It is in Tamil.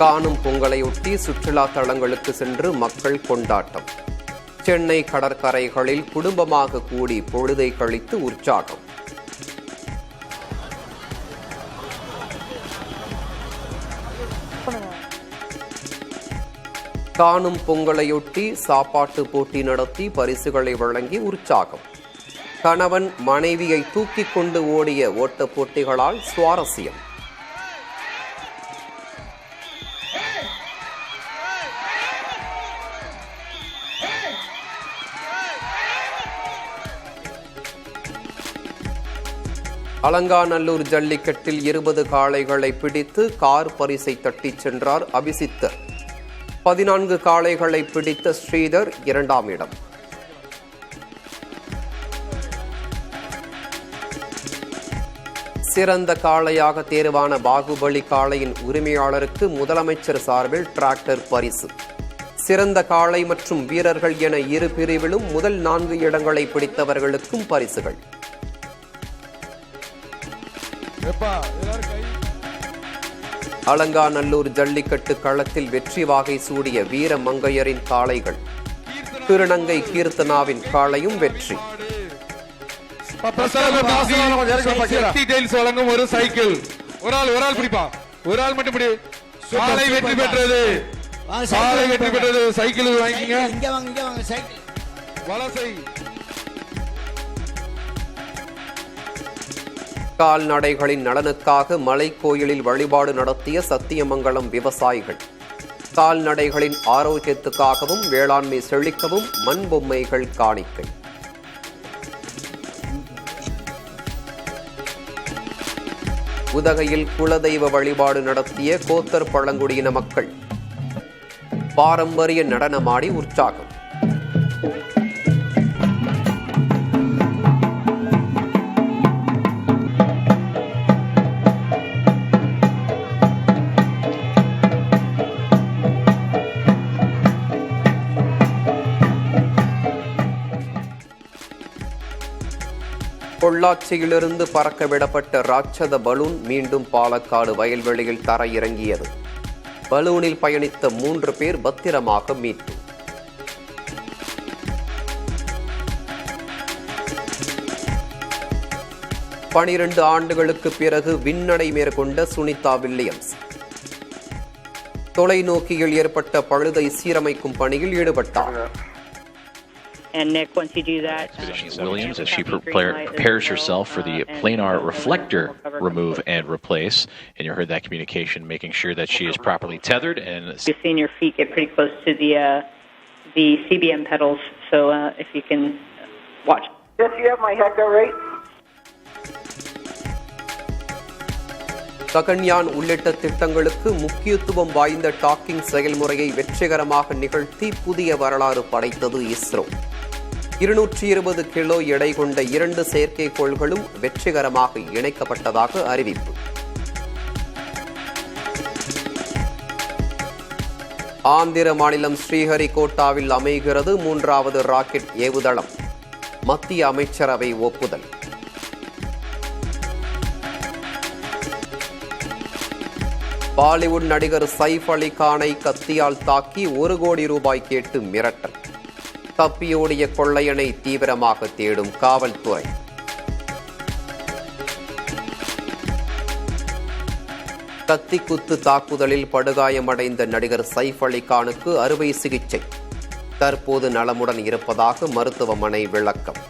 காணும் பொங்கலையொட்டி சுற்றுலா தலங்களுக்கு சென்று மக்கள் கொண்டாட்டம். சென்னை கடற்கரைகளில் குடும்பமாக கூடி பொழுதை கழித்து உற்சாகம். காணும் பொங்கலையொட்டி சாப்பாட்டு போட்டி நடத்தி பரிசுகளை வழங்கி உற்சாகம். கணவன் மனைவியை தூக்கிக் கொண்டு ஓடிய ஓட்டப் போட்டிகளால் சுவாரஸ்யம். அலங்காநல்லூர் ஜல்லிக்கட்டில் 20 காளைகளை பிடித்து கார் பரிசை தட்டிச் சென்றார் அபிசித்தர். 14 காளைகளை பிடித்த ஸ்ரீதர் 2ஆம் இடம். சிறந்த காளையாக தேர்வான பாகுபலி காளையின் உரிமையாளருக்கு முதலமைச்சர் சார்பில் டிராக்டர் பரிசு. சிறந்த காளை மற்றும் வீரர்கள் என இரு பிரிவிலும் முதல் 4 இடங்களை பிடித்தவர்களுக்கும் பரிசுகள். அலங்காநல்லூர் ஜல்லிக்கட்டு களத்தில் வெற்றி வாகை சூடிய வீர மங்கையரின் காளைகள். திருநங்கை கீர்த்தனாவின் காளையும் வெற்றி. வழங்கும் ஒரு சைக்கிள். ஒரு ஆள் பிடிப்பா, ஒரு ஆள் மட்டும் பிடி. சாலை வெற்றி பெற்றது, சாலை வெற்றி பெற்றது. சைக்கிள் வாங்கிங்க. வலசை கால்நடைகளின் நலனுக்காக மலைக்கோயிலில் வழிபாடு நடத்திய சத்தியமங்கலம் விவசாயிகள். கால்நடைகளின் ஆரோக்கியத்துக்காகவும் வேளாண்மை செழிக்கவும் மண் பொம்மைகள் காணிக்கை. உதகையில் குலதெய்வ வழிபாடு நடத்திய கோத்தர் பழங்குடியின மக்கள். பாரம்பரிய நடனமாடி உற்சாகம். பொள்ளாச்சியிலிருந்து பறக்க விடப்பட்ட ராட்சத பலூன் மீண்டும் பாலக்காடு வயல்வெளியில் தரையிறங்கியது. பலூனில் பயணித்த 3 பேர் பத்திரமாக மீட்பு. பனிரெண்டு ஆண்டுகளுக்கு பிறகு விண்ணடை மேற்கொண்ட சுனிதா வில்லியம்ஸ். தொலைநோக்கியில் ஏற்பட்ட பழுதை சீரமைக்கும் பணியில் ஈடுபட்டார். And Nick, once you do that, Williams, as she prepares herself for the planar reflector remove and replace, and you heard that communication, making sure that she is properly tethered. And you've seen your feet get pretty close to the CBM pedals, so if you can watch. Yes, you have my head right. Gaganyaan உள்ளிட்ட திட்டங்களுக்கு முக்கியத்துவம் வாய்ந்த டாக்கிங் செயல்முறையை வெற்றிகரமாக நிகழ்த்தி புதிய வரலாறு படைத்தது இஸ்ரோ. 220 கிலோ எடை கொண்ட 2 செயற்கைக்கோள்களும் வெற்றிகரமாக இணைக்கப்பட்டதாக அறிவிப்பு. ஆந்திர மாநிலம் ஸ்ரீஹரிகோட்டாவில் அமைகிறது 3வது ராக்கெட் ஏவுதளம். மத்திய அமைச்சரவை ஒப்புதல். பாலிவுட் நடிகர் சைஃப் அலி கானை கத்தியால் தாக்கி 1 கோடி ரூபாய் கேட்டு மிரட்டல். தப்பியோடிய கொள்ளையனை தீவிரமாக தேடும் காவல்துறை. கத்திக்குத்து தாக்குதலில் படுகாயமடைந்த நடிகர் சைஃப் அலி கானுக்கு அறுவை சிகிச்சை. தற்போது நலமுடன் இருப்பதாக மருத்துவமனை விளக்கம்.